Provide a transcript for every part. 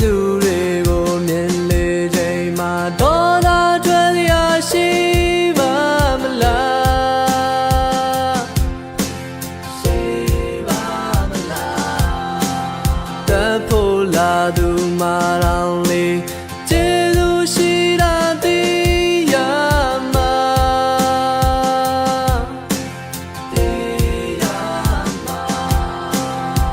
သူတွေကိုမြင်လေချိန်မှာဒေါသထွက်ရရှိပါမလားရှိပါမလားတဖို့လာသူမာရောင်လေးကျေသူရှိတာသိရမှာသိရမှာ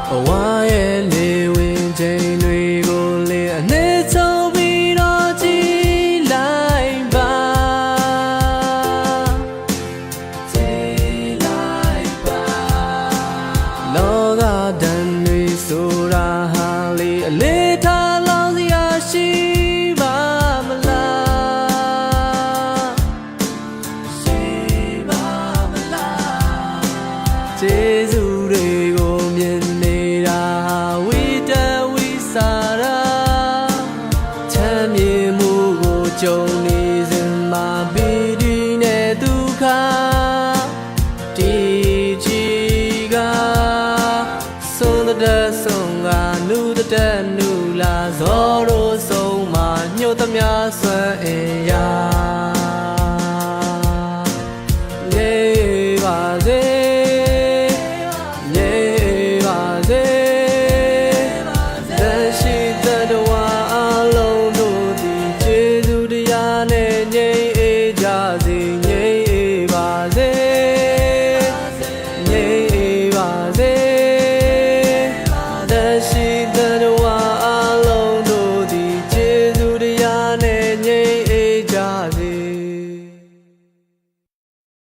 ဘဝရဲ့လေဝင်ချိန်တွေကိုလေအနှစ်ဆုံးပြီးတော့ကြည့်လိုက်ပါကြည့်လိုက်ပါလောကတန်တွေဆိုတာဟာလေအလေးထားလောင်စရာရှိပါမလားရှိပါမလားကျေးဇူးတွေကိုမြင်နေတာဝိတဝိစာရာချမ်းမြေမှုကိုကြုံနေစဉ်မှာပီတိနဲ့ဒုက္ခဒီချီကဆုံးတဲ့ဆုံးကနုတဲ့နုလာဇောတို့ဆုံးမှာညှို့သမျှဆွမ်းအင်ရာနေပါ